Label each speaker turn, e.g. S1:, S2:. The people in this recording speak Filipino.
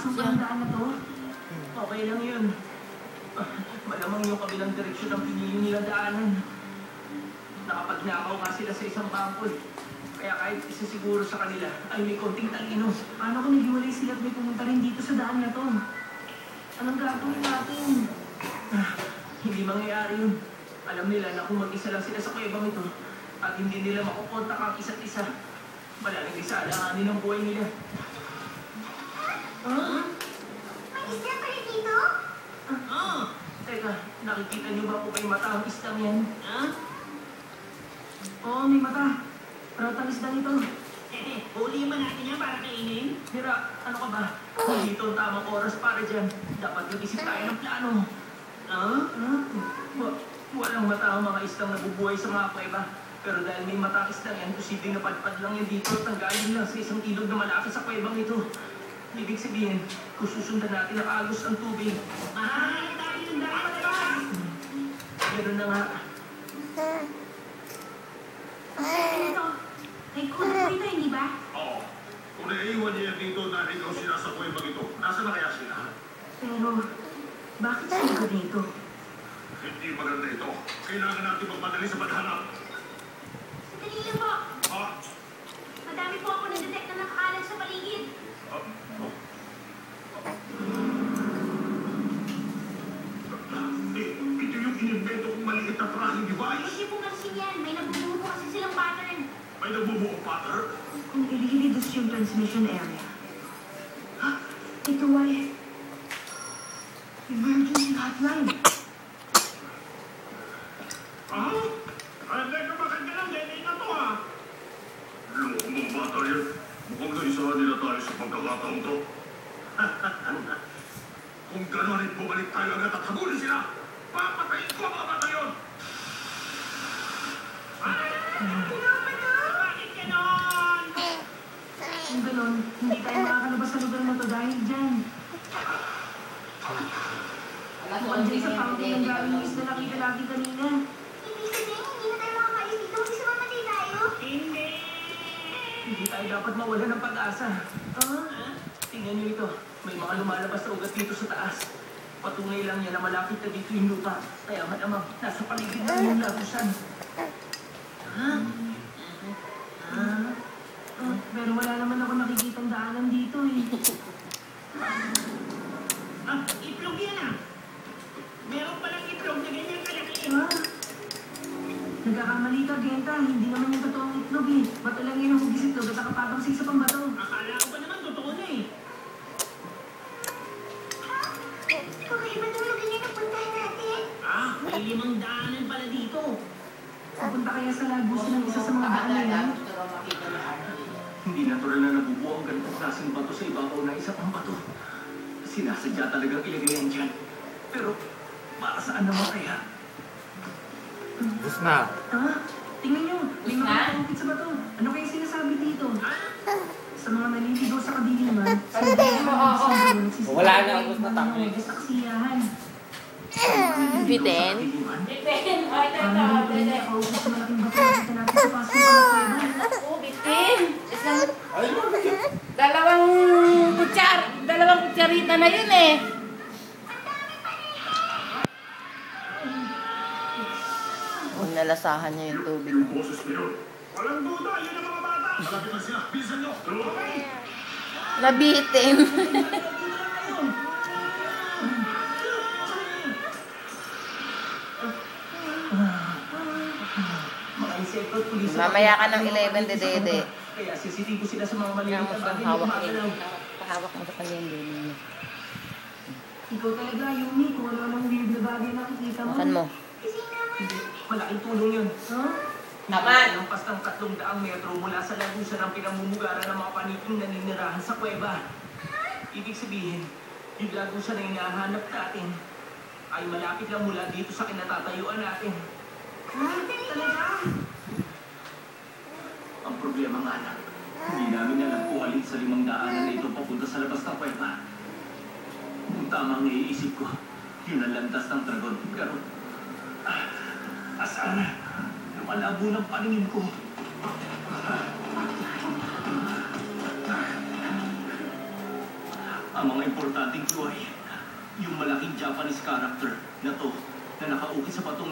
S1: ang daan na to?
S2: Okay lang yun. Malamang yung kabilang direksyon ang pinili nilang daanan. Nakapagnakaw nga sila sa isang bangko. Kaya kahit isa siguro sa kanila ay may konting talino.
S1: Paano kung naghiwalay sila at may pumunta rin dito sa daan na to? Anong gagawin natin?
S2: Hindi mangyayari yun. Alam nila na kung mag-isa lang sila sa kuwebang ito at hindi nila makukontak ang isa't isa, malaking isa alanganin ang buhay nila.
S3: May isda pala dito?
S2: Teka, nakikita niyo ba po kay mata ang isdang yan?
S1: Oo, may mata. Pero tamis na nito.
S2: Huli man natin yan para kainin. Mira, ano ka ba? Dito ang tamang oras para dyan. Dapat mag-isip tayo ng plano. Walang mata ang mga isdang nabubuhay sa mga kuweba. Pero dahil may mata ang isdang yan, posibleng napadpad lang yan dito at nanggaling lang sa isang ilog na malaki sa kuwebang ito. Ibig sabihin, kung susundan natin ang agos ng tubig. Tayo yung dapat ba? Ganun na nga.
S3: Ito, may kulot dito, hindi ba?
S4: Oo. Kung naiiwan niya dito na ikaw sila sa kuwebang ito, nasa na kaya sila?
S1: Pero, bakit sila dito?
S4: Hindi maganda ito. Kailangan natin magmadali sa paghanap.
S3: Sandali lang po.
S4: Ha?
S3: Madami po ako na-detect na nakaalam sa paligid.
S4: Ito yung inimbento kong maliit na tracking device.
S3: Hindi po pansin yan. May nabubuo po kasi silang pattern.
S4: May nagbubuo pattern.
S1: Kung ililidus yung transmission area. Ito ay... emergency hotline.
S4: Hindi ka makanda lang. Dahil na to Loko mong bata yan. Mukhang naisahan nila tayo sa pagkakataong to. Kung gano'n rin bumalik tayo agad at habulin sila, papatayin ko ang mga bata yun! Bakit ganon?
S1: Kung gano'n, hindi tayo makakalabas sa lugar na to dahil dyan. Mukhang dyan sa fountain ng galing yung isda nakita lagi kanina.
S3: Ibig sabihin, hindi na tayo makakalis dito. Gusto mo matay tayo?
S2: Hindi tayo dapat mawala ng pag-asa. Tingnan niyo ito. May mga lumalabas na ugat dito sa taas. Patunay lang yan na malapit na dito yung lupa. Kaya malamang nasa paligid na yung lagusan.
S1: Pero wala naman ako nakikitang daanan dito eh.
S2: Itlog yan Meron palang itlog na ganyan kalaki.
S1: Nagkakamali ka, Genta. Hindi naman yung totoong itlog eh. Bato lang yun ang hugis itlog at nakapatong sa isa pang bato.
S2: Akala ko pa naman totoo na
S3: Kakaiba ng lugar na napuntahan natin.
S2: May 5 daanan pala dito.
S1: Pupunta kaya sa lagos ng isa sa mga daan na yan.
S2: Hindi natural na nabubuo ang ganitong klaseng bato sa ibabaw na isa pang bato. Sinasadya talagang ilagay yan dyan. Pero, para saan naman kaya?
S5: Bus na.
S1: Tingnan nyo. May mga nakakupit sa bato. Ano kaya sinasabi dito? Sa mga naliligaw sa kadiliman,
S5: Wala na ang bus na takbo.
S1: saksiyahan.
S6: Biten?
S1: Nakaupit sa malaking bato nakita natin sa paso ng kuweba.
S6: Oh, bitin! Dalawang kutsarita na yun eh. Oh, nalasahan niya yung tubig.
S4: Yung boses na yun. Walang duda, yun ang mga bata. Malapit na sila. Bilisan nyo.
S6: Nabitin.
S2: Mga insekto at pulis.
S6: Mamaya ka ng 11, Dede.
S2: Kaya sisitibo sila sa mga
S6: Kaya
S2: maliit
S6: mo
S2: na
S6: sa
S2: bagay na
S6: hawak niya.
S2: gumagalaw.
S6: Pahawak mo sa kanya yung baby niya.
S1: Ikaw talaga, Yumi, kung ano-anong weird na bagay nakikita mo.
S6: Makan mo.
S3: Kasi naman,
S2: Hindi, malaking tulong yun.
S6: Naman!
S2: Lampas ng 300 metro mula sa lagusan ang pinamumugaran ng mga paniking naninirahan sa kuweba. Ibig sabihin, yung lagusan na hinahanap natin ay malapit lang mula dito sa kinatatayuan natin.
S1: Talaga?
S2: Ang problema nga lang, hindi namin alam kung alin sa 5 daanan na ito papunta sa labas ng kuweba. Kung tama ang naiisip ko, yun ang landas ng dragon. Pero, asaan? Lumalabo ng paningin ko. Ang mga importanteng clue ay yung malaking Japanese character na to na nakaukit sa batong